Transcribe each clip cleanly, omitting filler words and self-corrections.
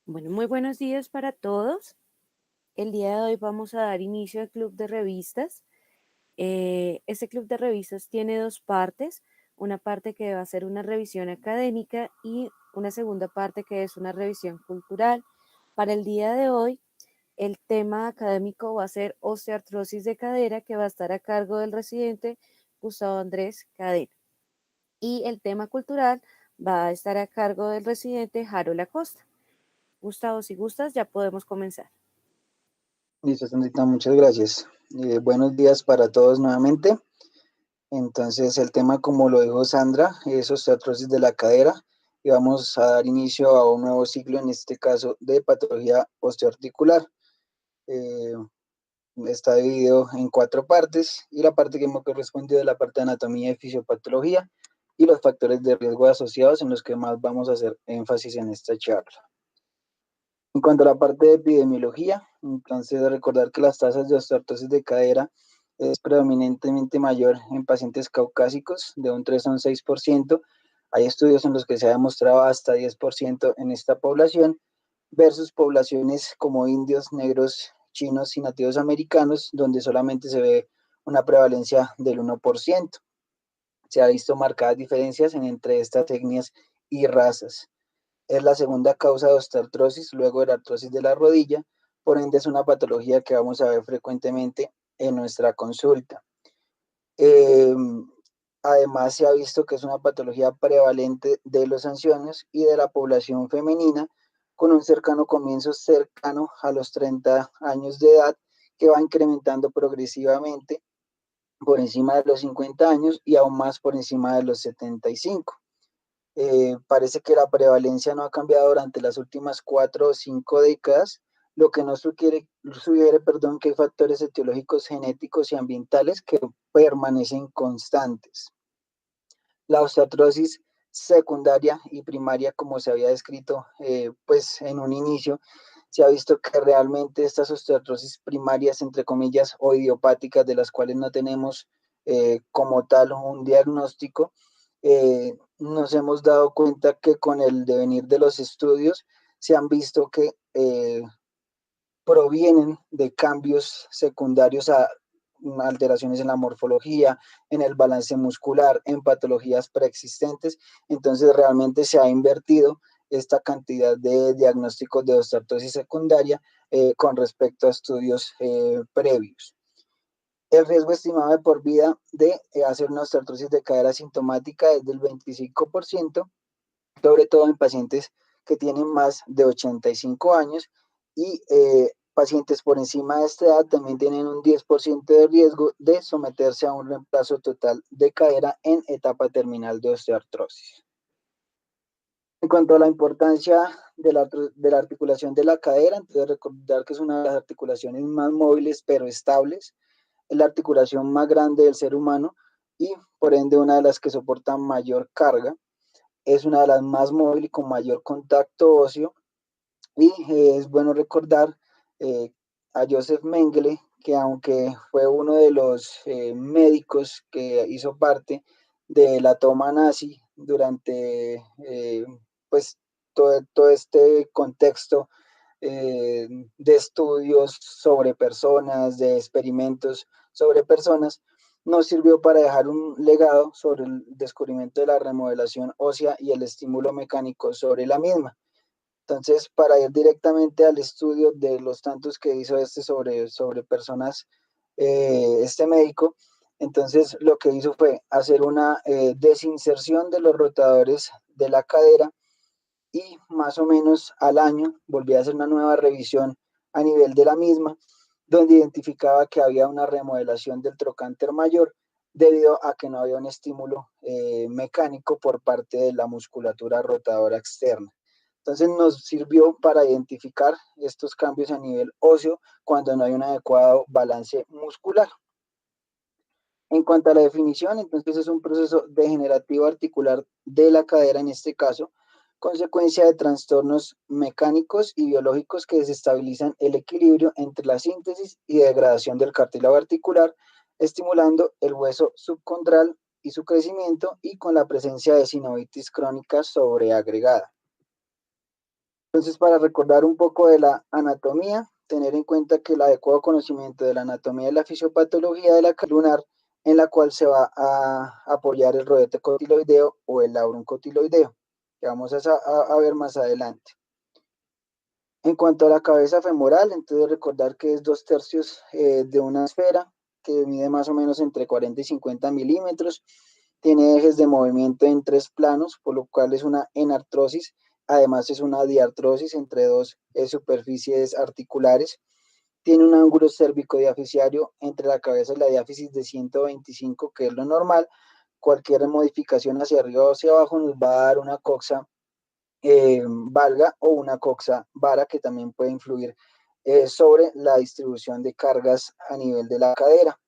Bueno, muy buenos días para todos. El día de hoy vamos a dar inicio al club de revistas. Este club de revistas tiene dos partes, una parte que va a ser una revisión académica y una segunda parte que es una revisión cultural. Para el día de hoy, el tema académico va a ser osteoartrosis de cadera, que va a estar a cargo del residente Gustavo Andrés Cadena. Y el tema cultural va a estar a cargo del residente Harold Acosta. Gustavo, si gustas, ya podemos comenzar. Listo, Sandrita, muchas gracias. Buenos días para todos nuevamente. Entonces, el tema, como lo dijo Sandra, es osteoartrosis de la cadera y vamos a dar inicio a un nuevo ciclo, en este caso de patología osteoarticular. Eh, Está dividido en cuatro partes y la parte que me corresponde es la parte de anatomía y fisiopatología y los factores de riesgo asociados en los que más vamos a hacer énfasis en esta charla. En cuanto a la parte de epidemiología, entonces recordar que las tasas de osteoartrosis de cadera es predominantemente mayor en pacientes caucásicos, de un 3 a un 6%. Hay estudios en los que se ha demostrado hasta 10% en esta población, versus poblaciones como indios, negros, chinos y nativos americanos, donde solamente se ve una prevalencia del 1%. Se ha visto marcadas diferencias entre estas etnias y razas. Es la segunda causa de osteoartrosis luego de la artrosis de la rodilla, por ende es una patología que vamos a ver frecuentemente en nuestra consulta. Eh, Además, se ha visto que es una patología prevalente de los ancianos y de la población femenina, con un cercano comienzo cercano a los 30 años de edad, que va incrementando progresivamente por encima de los 50 años y aún más por encima de los 75. Parece que la prevalencia no ha cambiado durante las últimas 4 o 5 décadas, lo que nos sugiere que hay factores etiológicos genéticos y ambientales que permanecen constantes. La osteoartrosis secundaria y primaria, como se había descrito pues en un inicio, se ha visto que realmente estas osteoartrosis primarias, entre comillas, o idiopáticas, de las cuales no tenemos como tal un diagnóstico, nos hemos dado cuenta que con el devenir de los estudios se han visto que provienen de cambios secundarios a alteraciones en la morfología, en el balance muscular, en patologías preexistentes. Entonces realmente se ha invertido esta cantidad de diagnósticos de osteoartrosis secundaria con respecto a estudios previos. El riesgo estimado de por vida de hacer una osteoartrosis de cadera asintomática es del 25%, sobre todo en pacientes que tienen más de 85 años y pacientes por encima de esta edad también tienen un 10% de riesgo de someterse a un reemplazo total de cadera en etapa terminal de osteoartrosis. En cuanto a la importancia de la articulación de la cadera, entonces recordar que es una de las articulaciones más móviles pero estables, es la articulación más grande del ser humano y por ende una de las que soporta mayor carga. Es una de las más móviles y con mayor contacto óseo. Y es bueno recordar eh, a Joseph Mengele, que aunque fue uno de los médicos que hizo parte de la toma nazi durante pues todo este contexto de estudios sobre personas, de experimentos sobre personas, nos sirvió para dejar un legado sobre el descubrimiento de la remodelación ósea y el estímulo mecánico sobre la misma. Entonces, para ir directamente al estudio de los tantos que hizo sobre personas, este médico, entonces lo que hizo fue hacer una desinserción de los rotadores de la cadera y más o menos al año volví a hacer una nueva revisión a nivel de la misma, donde identificaba que había una remodelación del trocánter mayor debido a que no había un estímulo mecánico por parte de la musculatura rotadora externa. Entonces nos sirvió para identificar estos cambios a nivel óseo cuando no hay un adecuado balance muscular. En cuanto a la definición, entonces es un proceso degenerativo articular de la cadera en este caso, consecuencia de trastornos mecánicos y biológicos que desestabilizan el equilibrio entre la síntesis y degradación del cartílago articular, estimulando el hueso subcondral y su crecimiento y con la presencia de sinovitis crónica sobreagregada. Entonces, para recordar un poco de la anatomía, tener en cuenta que el adecuado conocimiento de la anatomía y la fisiopatología de la cavidad lunar, en la cual se va a apoyar el rodete cotiloideo o el labrum cotiloideo, que vamos a ver más adelante. En cuanto a la cabeza femoral, entonces recordar que es 2/3 de una esfera que mide más o menos entre 40 y 50 milímetros, tiene ejes de movimiento en 3 planos, por lo cual es una enartrosis. Además es una diartrosis entre dos superficies articulares. Tiene un ángulo cérvico-diaficiario entre la cabeza y la diáfisis de 125, que es lo normal. Cualquier modificación hacia arriba o hacia abajo nos va a dar una coxa valga o una coxa vara, que también puede influir sobre la distribución de cargas a nivel de la cadera.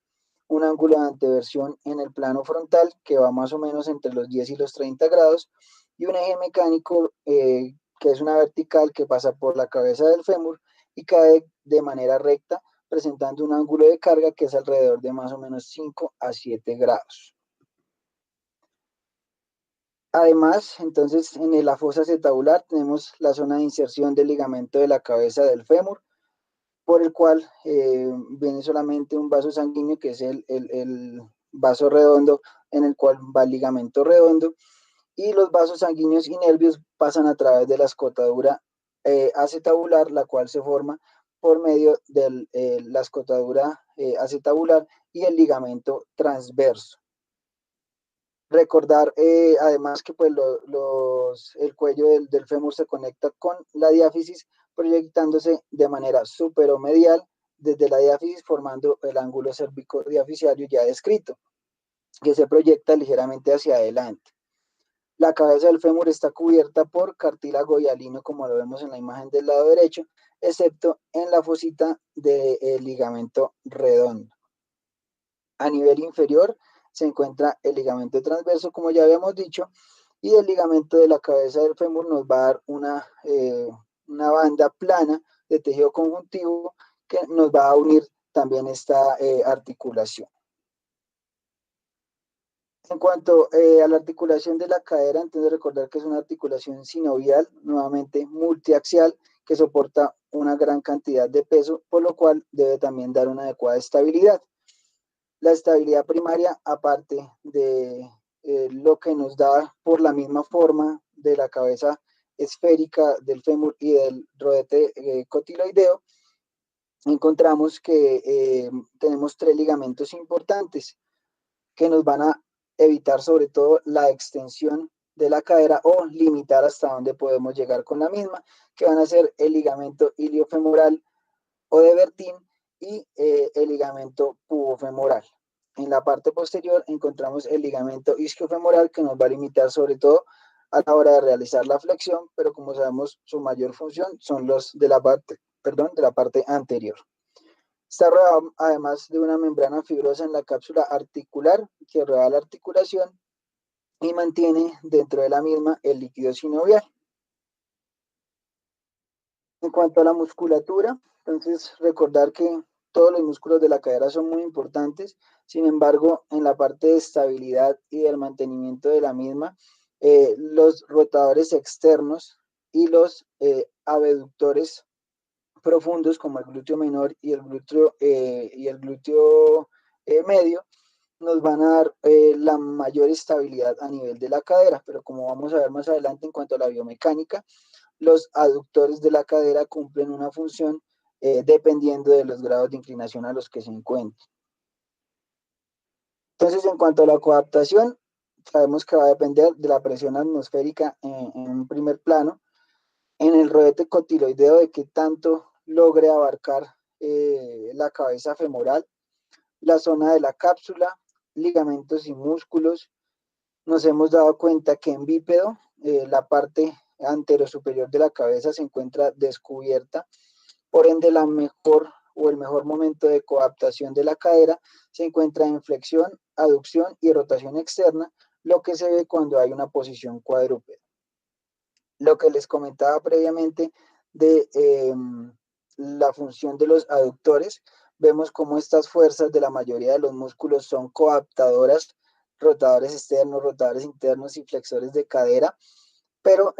Un ángulo de anteversión en el plano frontal que va más o menos entre los 10 y los 30 grados, y un eje mecánico que es una vertical que pasa por la cabeza del fémur y cae de manera recta, presentando un ángulo de carga que es alrededor de más o menos 5 a 7 grados. Además, entonces, en la fosa acetabular tenemos la zona de inserción del ligamento de la cabeza del fémur, por el cual viene solamente un vaso sanguíneo, que es el vaso redondo en el cual va el ligamento redondo, y los vasos sanguíneos y nervios pasan a través de la escotadura acetabular, la cual se forma por medio de la escotadura acetabular y el ligamento transverso. Recordar además que pues el cuello del fémur se conecta con la diáfisis, proyectándose de manera superomedial desde la diáfisis, formando el ángulo cérvico-diaficiario ya descrito, que se proyecta ligeramente hacia adelante. La cabeza del fémur está cubierta por cartílago hialino, como lo vemos en la imagen del lado derecho, excepto en la fosita del ligamento redondo. A nivel inferior se encuentra el ligamento transverso, como ya habíamos dicho, y el ligamento de la cabeza del fémur nos va a dar una banda plana de tejido conjuntivo que nos va a unir también esta articulación. En cuanto a la articulación de la cadera, entonces recordar que es una articulación sinovial, nuevamente multiaxial, que soporta una gran cantidad de peso, por lo cual debe también dar una adecuada estabilidad. La estabilidad primaria, aparte de lo que nos da por la misma forma de la cabeza esférica del fémur y del rodete cotiloideo, encontramos que tenemos 3 ligamentos importantes que nos van a evitar sobre todo la extensión de la cadera o limitar hasta dónde podemos llegar con la misma, que van a ser el ligamento iliofemoral o de Bertin y el ligamento pubofemoral. En la parte posterior encontramos el ligamento isquiofemoral, que nos va a limitar sobre todo a la hora de realizar la flexión, pero como sabemos su mayor función son los de la parte anterior. Está rodeado además de una membrana fibrosa en la cápsula articular que rodea la articulación y mantiene dentro de la misma el líquido sinovial. En cuanto a la musculatura, entonces recordar que todos los músculos de la cadera son muy importantes. Sin embargo, en la parte de estabilidad y del mantenimiento de la misma, los rotadores externos y los abductores profundos, como el glúteo menor y el glúteo medio, nos van a dar la mayor estabilidad a nivel de la cadera. Pero como vamos a ver más adelante en cuanto a la biomecánica, los aductores de la cadera cumplen una función dependiendo de los grados de inclinación a los que se encuentren. Entonces, en cuanto a la coadaptación, sabemos que va a depender de la presión atmosférica en un primer plano, en el rodete cotiloideo, de qué tanto logre abarcar la cabeza femoral, la zona de la cápsula, ligamentos y músculos. Nos hemos dado cuenta que en bípedo la parte anterosuperior de la cabeza se encuentra descubierta, por ende la mejor o el mejor momento de coadaptación de la cadera se encuentra en flexión, aducción y rotación externa, lo que se ve cuando hay una posición cuadrúpeda. Lo que les comentaba previamente de la función de los aductores, vemos cómo estas fuerzas de la mayoría de los músculos son coadaptadoras, rotadores externos, rotadores internos y flexores de cadera, pero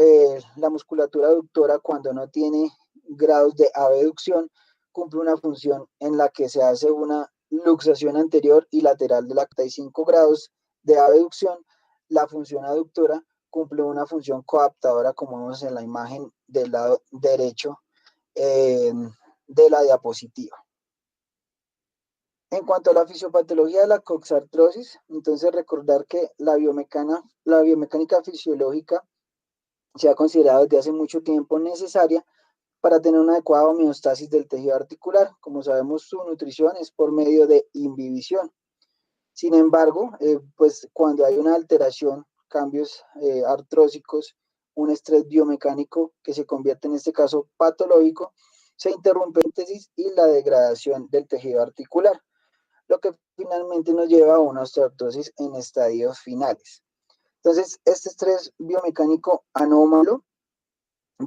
la musculatura aductora, cuando no tiene grados de abducción, cumple una función en la que se hace una luxación anterior y lateral de la 45 grados de abducción. La función aductora cumple una función coaptadora, como vemos en la imagen del lado derecho de la diapositiva. En cuanto a la fisiopatología de la coxartrosis, entonces recordar que la biomecánica fisiológica se ha considerado desde hace mucho tiempo necesaria para tener una adecuada homeostasis del tejido articular. Como sabemos, su nutrición es por medio de inhibición. Sin embargo, pues cuando hay una alteración, cambios artrósicos, un estrés biomecánico que se convierte en este caso patológico, se interrumpe la síntesis y la degradación del tejido articular, lo que finalmente nos lleva a una osteoartrosis en estadios finales. Entonces, este estrés biomecánico anómalo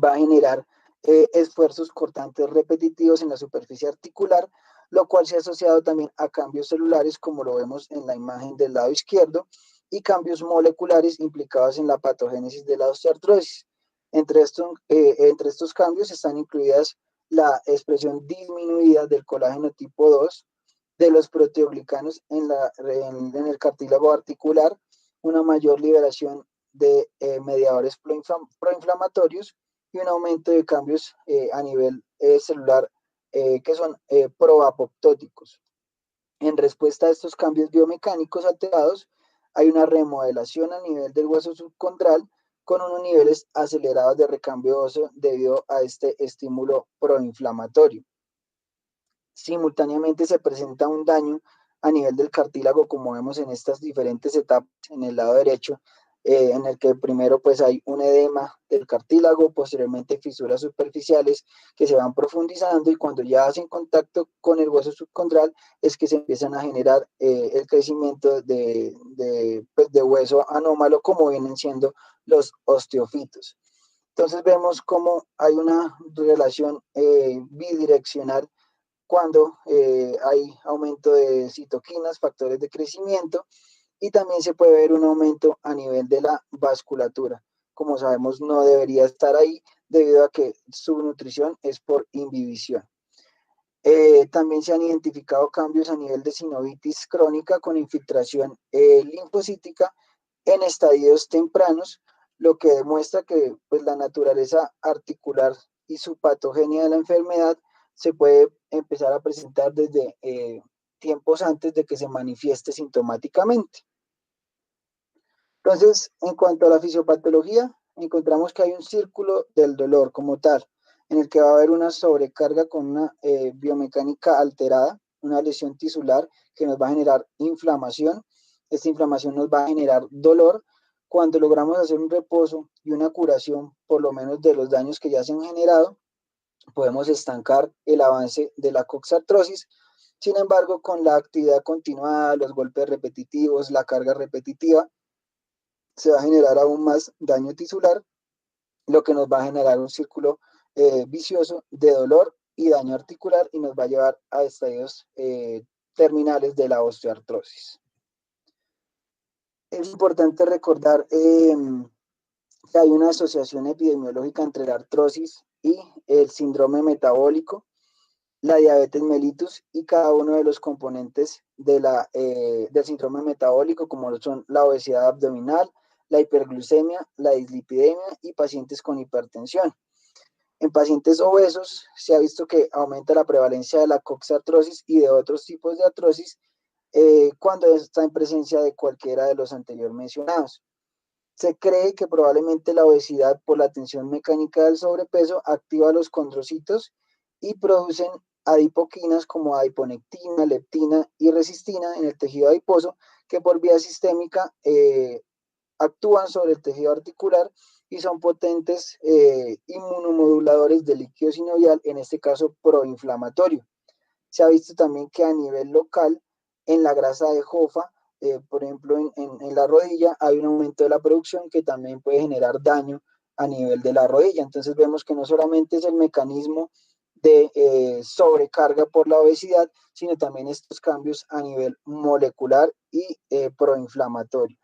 va a generar esfuerzos cortantes repetitivos en la superficie articular, lo cual se ha asociado también a cambios celulares, como lo vemos en la imagen del lado izquierdo, y cambios moleculares implicados en la patogénesis de la osteoartrosis. Entre estos cambios están incluidas la expresión disminuida del colágeno tipo 2, de los proteoglicanos en el cartílago articular, una mayor liberación de mediadores proinflamatorios y un aumento de cambios a nivel celular que son proapoptóticos. En respuesta a estos cambios biomecánicos alterados, hay una remodelación a nivel del hueso subcondral con unos niveles acelerados de recambio óseo debido a este estímulo proinflamatorio. Simultáneamente se presenta un daño a nivel del cartílago, como vemos en estas diferentes etapas en el lado derecho, en el que primero pues hay un edema del cartílago, posteriormente fisuras superficiales que se van profundizando y cuando ya hacen contacto con el hueso subcondral es que se empiezan a generar el crecimiento de hueso anómalo, como vienen siendo los osteofitos. Entonces vemos cómo hay una relación bidireccional cuando hay aumento de citoquinas, factores de crecimiento, y también se puede ver un aumento a nivel de la vasculatura. Como sabemos, no debería estar ahí debido a que su nutrición es por inhibición. También se han identificado cambios a nivel de sinovitis crónica con infiltración linfocítica en estadios tempranos, lo que demuestra que pues, la naturaleza articular y su patogenia de la enfermedad se puede empezar a presentar desde tiempos antes de que se manifieste sintomáticamente. Entonces, en cuanto a la fisiopatología, encontramos que hay un círculo del dolor como tal, en el que va a haber una sobrecarga con una biomecánica alterada, una lesión tisular que nos va a generar inflamación. Esta inflamación nos va a generar dolor. Cuando logramos hacer un reposo y una curación, por lo menos de los daños que ya se han generado, podemos estancar el avance de la coxartrosis. Sin embargo, con la actividad continuada, los golpes repetitivos, la carga repetitiva, se va a generar aún más daño tisular, lo que nos va a generar un círculo vicioso de dolor y daño articular y nos va a llevar a estadios terminales de la osteoartrosis. Es importante recordar que hay una asociación epidemiológica entre la artrosis y el síndrome metabólico, la diabetes mellitus y cada uno de los componentes del síndrome metabólico, como son la obesidad abdominal, la hiperglucemia, la dislipidemia y pacientes con hipertensión. En pacientes obesos se ha visto que aumenta la prevalencia de la coxartrosis y de otros tipos de artrosis cuando está en presencia de cualquiera de los anteriores mencionados. Se cree que probablemente la obesidad por la tensión mecánica del sobrepeso activa los condrocitos y producen adipoquinas como adiponectina, leptina y resistina en el tejido adiposo que por vía sistémica actúan sobre el tejido articular y son potentes inmunomoduladores del líquido sinovial, en este caso proinflamatorio. Se ha visto también que a nivel local, en la grasa de jofa, por ejemplo, en la rodilla, hay un aumento de la producción que también puede generar daño a nivel de la rodilla. Entonces vemos que no solamente es el mecanismo de sobrecarga por la obesidad, sino también estos cambios a nivel molecular y proinflamatorio.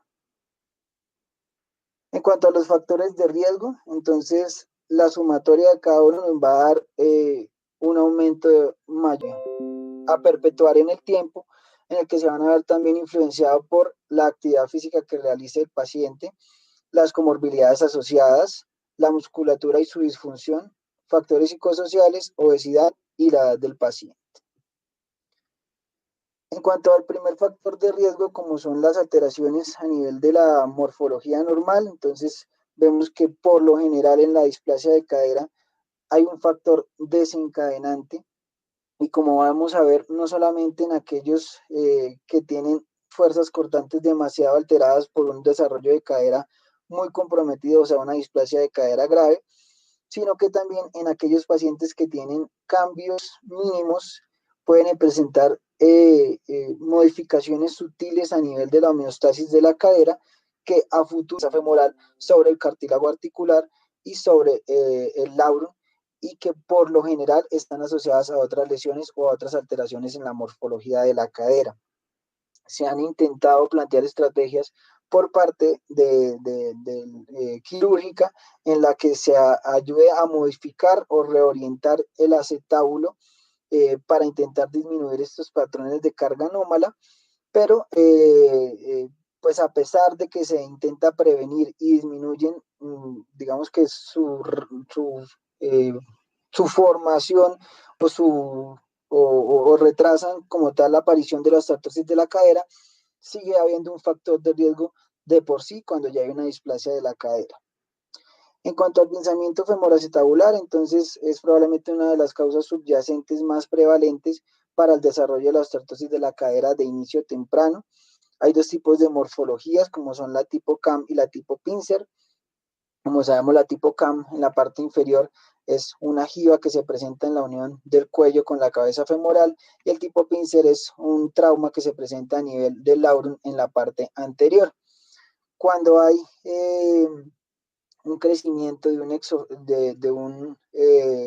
En cuanto a los factores de riesgo, entonces la sumatoria de cada uno nos va a dar un aumento mayor a perpetuar en el tiempo, en el que se van a ver también influenciados por la actividad física que realice el paciente, las comorbilidades asociadas, la musculatura y su disfunción, factores psicosociales, obesidad y la edad del paciente. En cuanto al primer factor de riesgo, como son las alteraciones a nivel de la morfología normal, entonces vemos que por lo general en la displasia de cadera hay un factor desencadenante y como vamos a ver, no solamente en aquellos que tienen fuerzas cortantes demasiado alteradas por un desarrollo de cadera muy comprometido, o sea, una displasia de cadera grave, sino que también en aquellos pacientes que tienen cambios mínimos pueden presentar modificaciones sutiles a nivel de la homeostasis de la cadera que a futuro femoral sobre el cartílago articular y sobre el labrum y que por lo general están asociadas a otras lesiones o a otras alteraciones en la morfología de la cadera. Se han intentado plantear estrategias por parte de quirúrgica en la que se ayude a modificar o reorientar el acetábulo para intentar disminuir estos patrones de carga anómala, pero pues a pesar de que se intenta prevenir y disminuyen, digamos que su formación o, o retrasan como tal la aparición de la osteoartrosis de la cadera, sigue habiendo un factor de riesgo de por sí cuando ya hay una displasia de la cadera. En cuanto al pinzamiento femoroacetabular, entonces es probablemente una de las causas subyacentes más prevalentes para el desarrollo de la osteoartrosis de la cadera de inicio temprano. Hay dos tipos de morfologías, como son la tipo CAM y la tipo pincer. Como sabemos, la tipo CAM en la parte inferior es una jiba que se presenta en la unión del cuello con la cabeza femoral y el tipo pincer es un trauma que se presenta a nivel del labrum en la parte anterior. Cuando hay un crecimiento de un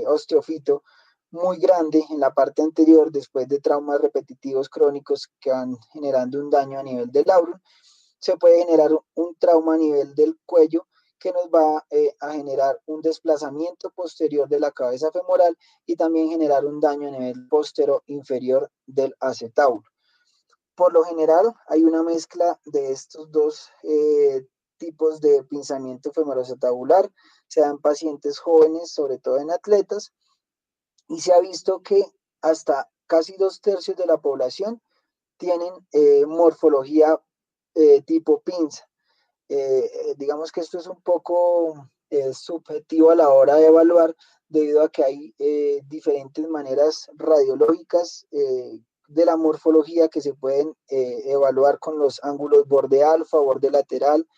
osteofito muy grande en la parte anterior después de traumas repetitivos crónicos que van generando un daño a nivel del labrum, se puede generar un trauma a nivel del cuello que nos va a generar un desplazamiento posterior de la cabeza femoral y también generar un daño a nivel postero inferior del acetábulo. Por lo general hay una mezcla de estos dos tipos de pinzamiento femoroacetabular, se dan pacientes jóvenes, sobre todo en atletas, y se ha visto que hasta casi 2/3 de la población tienen morfología tipo pinza. Digamos que esto es un poco subjetivo a la hora de evaluar, debido a que hay diferentes maneras radiológicas de la morfología que se pueden evaluar con los ángulos borde alfa, borde lateral,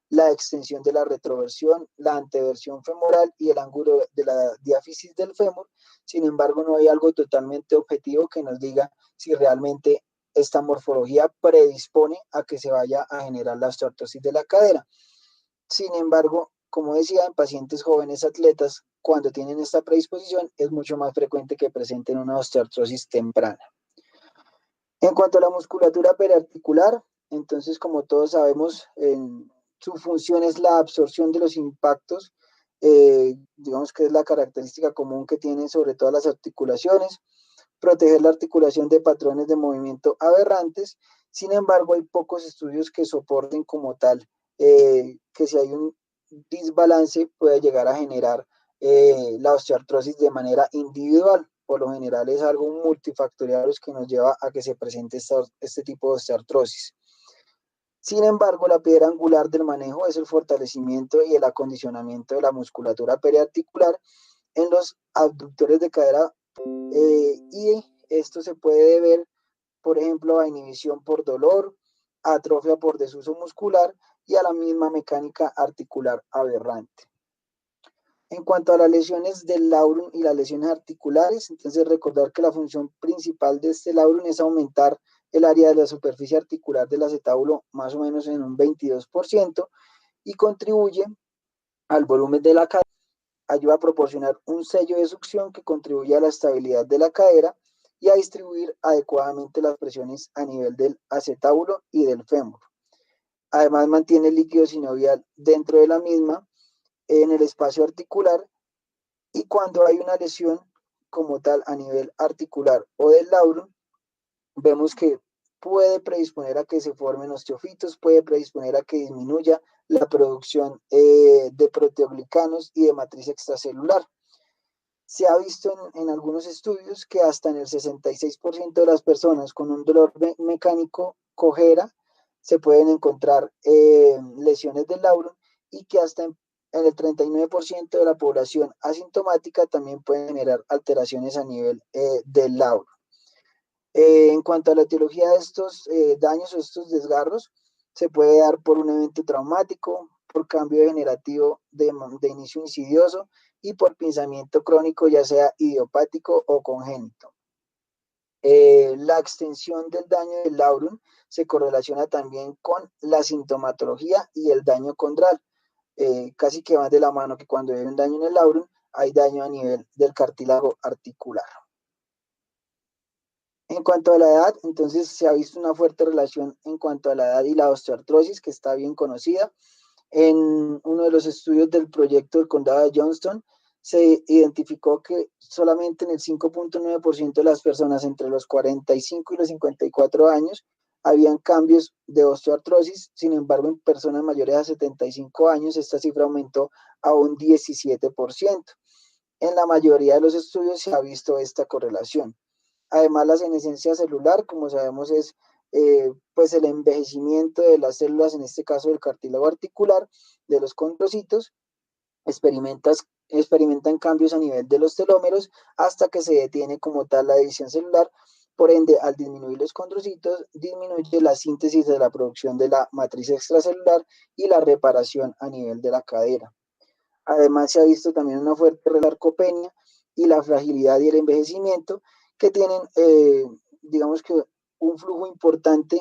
la extensión de la retroversión, la anteversión femoral y el ángulo de la diáfisis del fémur. Sin embargo, no hay algo totalmente objetivo que nos diga si realmente esta morfología predispone a que se vaya a generar la osteoartrosis de la cadera. Sin embargo, como decía, en pacientes jóvenes atletas, cuando tienen esta predisposición, es mucho más frecuente que presenten una osteoartrosis temprana. En cuanto a la musculatura periarticular, entonces, como todos sabemos, su función es la absorción de los impactos, digamos que es la característica común que tienen sobre todas las articulaciones, proteger la articulación de patrones de movimiento aberrantes. Sin embargo, hay pocos estudios que soporten como tal que si hay un desbalance puede llegar a generar la osteoartrosis de manera individual. Por lo general es algo multifactorial que nos lleva a que se presente este tipo de osteoartrosis. Sin embargo, la piedra angular del manejo es el fortalecimiento y el acondicionamiento de la musculatura periarticular en los abductores de cadera y esto se puede deber, por ejemplo, a inhibición por dolor, atrofia por desuso muscular y a la misma mecánica articular aberrante. En cuanto a las lesiones del labrum y las lesiones articulares, entonces recordar que la función principal de este labrum es aumentar el área de la superficie articular del acetábulo más o menos en un 22% y contribuye al volumen de la cadera, ayuda a proporcionar un sello de succión que contribuye a la estabilidad de la cadera y a distribuir adecuadamente las presiones a nivel del acetábulo y del fémur. Además, mantiene el líquido sinovial dentro de la misma, en el espacio articular, y cuando hay una lesión como tal a nivel articular o del labrum, vemos que puede predisponer a que se formen osteofitos, puede predisponer a que disminuya la producción de proteoglicanos y de matriz extracelular. Se ha visto en algunos estudios que hasta en el 66% de las personas con un dolor mecánico cojera se pueden encontrar lesiones del labrum, y que hasta en el 39% de la población asintomática también pueden generar alteraciones a nivel del labrum. En cuanto a la etiología de estos daños o estos desgarros, se puede dar por un evento traumático, por cambio degenerativo de inicio insidioso y por pinzamiento crónico, ya sea idiopático o congénito. La extensión del daño del labrum se correlaciona también con la sintomatología y el daño condral. Casi que van de la mano, que cuando hay un daño en el labrum, hay daño a nivel del cartílago articular. En cuanto a la edad, entonces se ha visto una fuerte relación en cuanto a la edad y la osteoartrosis, que está bien conocida. En uno de los estudios del proyecto del condado de Johnston, se identificó que solamente en el 5.9% de las personas entre los 45 y los 54 años habían cambios de osteoartrosis. Sin embargo, en personas mayores a 75 años, esta cifra aumentó a un 17%. En la mayoría de los estudios se ha visto esta correlación. Además, la senescencia celular, como sabemos, es pues el envejecimiento de las células, en este caso del cartílago articular, de los condrocitos, experimentan cambios a nivel de los telómeros hasta que se detiene como tal la división celular. Por ende, al disminuir los condrocitos, disminuye la síntesis de la producción de la matriz extracelular y la reparación a nivel de la cadera. Además, se ha visto también una fuerte sarcopenia y la fragilidad y el envejecimiento, que tienen, digamos que, un flujo importante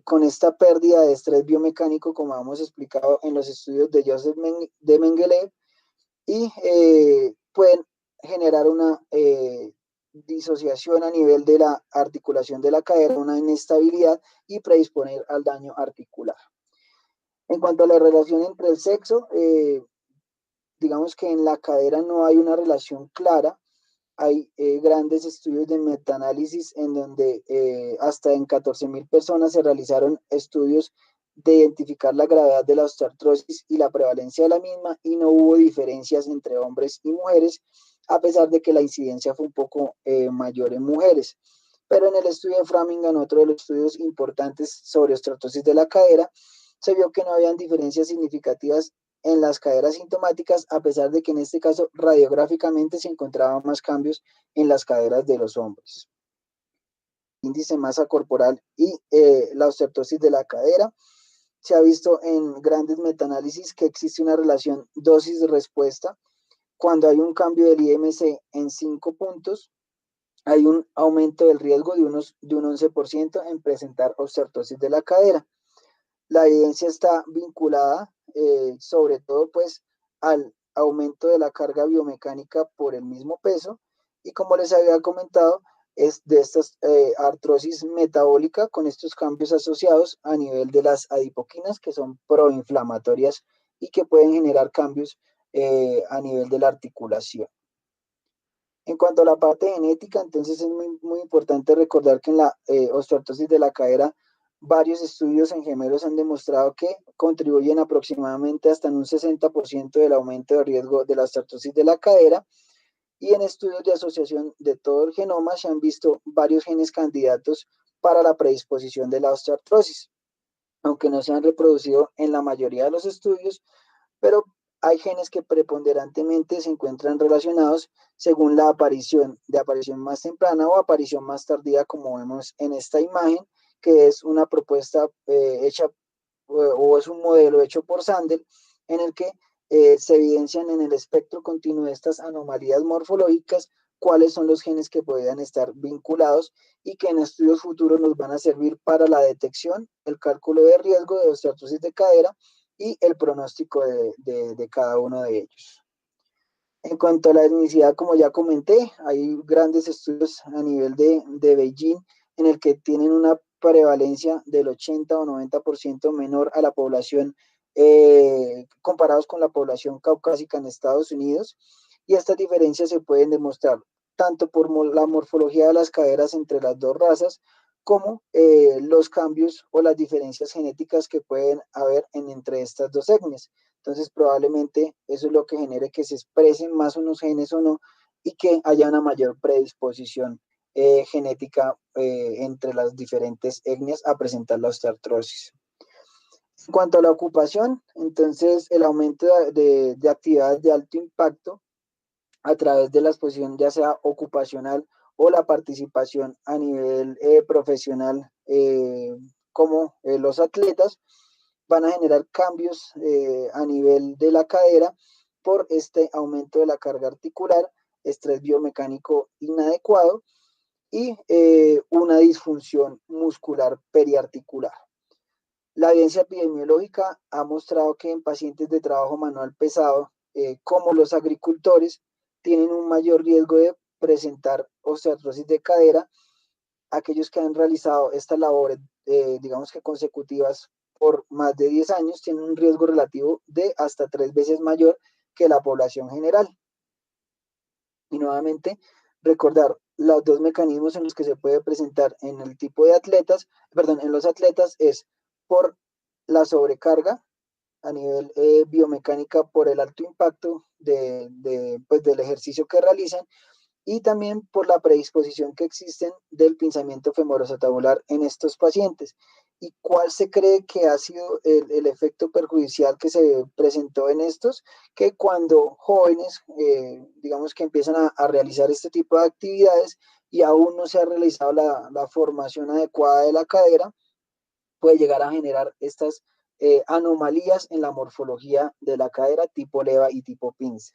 con esta pérdida de estrés biomecánico, como hemos explicado en los estudios de Joseph de Mengele, y pueden generar una disociación a nivel de la articulación de la cadera, una inestabilidad, y predisponer al daño articular. En cuanto a la relación entre el sexo, digamos que en la cadera no hay una relación clara. Hay grandes estudios de metaanálisis en donde hasta en 14.000 personas se realizaron estudios de identificar la gravedad de la osteoartrosis y la prevalencia de la misma, y no hubo diferencias entre hombres y mujeres, a pesar de que la incidencia fue un poco mayor en mujeres. Pero en el estudio de Framingham, otro de los estudios importantes sobre osteoartrosis de la cadera, se vio que no habían diferencias significativas en las caderas sintomáticas, a pesar de que en este caso radiográficamente se encontraban más cambios en las caderas de los hombres. Índice de masa corporal y la osteoartrosis de la cadera. Se ha visto en grandes metaanálisis que existe una relación dosis-respuesta. Cuando hay un cambio del IMC en 5 puntos, hay un aumento del riesgo de un 11% en presentar osteoartrosis de la cadera. La evidencia está vinculada sobre todo pues al aumento de la carga biomecánica por el mismo peso, y como les había comentado, es de esta artrosis metabólica con estos cambios asociados a nivel de las adipoquinas, que son proinflamatorias y que pueden generar cambios a nivel de la articulación. En cuanto a la parte genética, entonces es muy importante recordar que en la osteoartrosis de la cadera, varios estudios en gemelos han demostrado que contribuyen aproximadamente hasta en un 60% del aumento de riesgo de la osteoartrosis de la cadera, y en estudios de asociación de todo el genoma se han visto varios genes candidatos para la predisposición de la osteoartrosis, aunque no se han reproducido en la mayoría de los estudios, pero hay genes que preponderantemente se encuentran relacionados según la aparición más temprana o aparición más tardía, como vemos en esta imagen, que es una propuesta hecha o es un modelo hecho por Sandel, en el que se evidencian en el espectro continuo de estas anomalías morfológicas cuáles son los genes que podrían estar vinculados y que en estudios futuros nos van a servir para la detección, el cálculo de riesgo de osteoartrosis de cadera y el pronóstico de cada uno de ellos. En cuanto a la etnicidad, como ya comenté, hay grandes estudios a nivel de Beijing en el que tienen una prevalencia del 80 o 90% menor a la población, comparados con la población caucásica en Estados Unidos, y estas diferencias se pueden demostrar tanto por la morfología de las caderas entre las dos razas, como los cambios o las diferencias genéticas que pueden haber entre estas dos etnias. Entonces, probablemente eso es lo que genere que se expresen más unos genes o no, y que haya una mayor predisposición genética entre las diferentes etnias a presentar la osteoartrosis. En cuanto a la ocupación, entonces el aumento de actividades de alto impacto a través de la exposición ya sea ocupacional o la participación a nivel profesional, como los atletas, van a generar cambios a nivel de la cadera por este aumento de la carga articular, estrés biomecánico inadecuado y una disfunción muscular periarticular. La evidencia epidemiológica ha mostrado que en pacientes de trabajo manual pesado, como los agricultores, tienen un mayor riesgo de presentar osteoartrosis de cadera. Aquellos que han realizado estas labores, digamos que consecutivas por más de 10 años, tienen un riesgo relativo de hasta 3 veces mayor que la población general. Y nuevamente, recordar los dos mecanismos en los que se puede presentar en el tipo de atletas, perdón, en los atletas es por la sobrecarga a nivel biomecánica por el alto impacto pues, del ejercicio que realizan, y también por la predisposición que existen del pinzamiento femoroacetabular en estos pacientes. ¿Y cuál se cree que ha sido el efecto perjudicial que se presentó en estos? Que cuando jóvenes, digamos que empiezan a realizar este tipo de actividades y aún no se ha realizado la formación adecuada de la cadera, puede llegar a generar estas anomalías en la morfología de la cadera tipo leva y tipo pincer.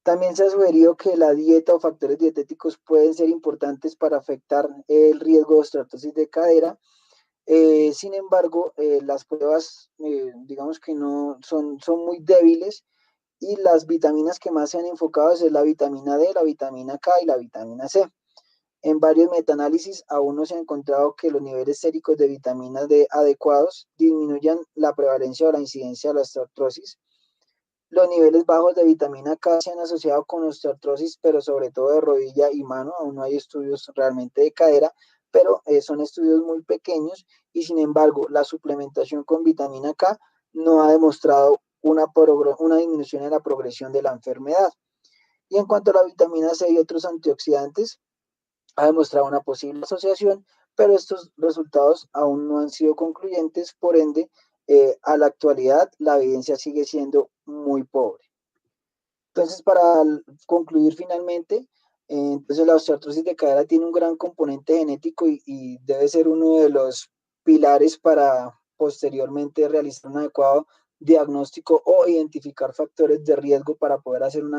También se ha sugerido que la dieta o factores dietéticos pueden ser importantes para afectar el riesgo de osteoartrosis de cadera. Sin embargo, las pruebas, digamos que no son muy débiles, y las vitaminas que más se han enfocado es la vitamina D, la vitamina K y la vitamina C. En varios metaanálisis aún no se ha encontrado que los niveles séricos de vitamina D adecuados disminuyan la prevalencia o la incidencia de la osteoartrosis. Los niveles bajos de vitamina K se han asociado con osteoartrosis, pero sobre todo de rodilla y mano. Aún no hay estudios realmente de cadera, pero son estudios muy pequeños, y sin embargo la suplementación con vitamina K no ha demostrado una disminución en la progresión de la enfermedad. Y en cuanto a la vitamina C y otros antioxidantes, ha demostrado una posible asociación, pero estos resultados aún no han sido concluyentes. Por ende, a la actualidad la evidencia sigue siendo muy pobre. Entonces, para concluir finalmente, entonces la osteoartrosis de cadera tiene un gran componente genético, y debe ser uno de los pilares para posteriormente realizar un adecuado diagnóstico o identificar factores de riesgo para poder hacer una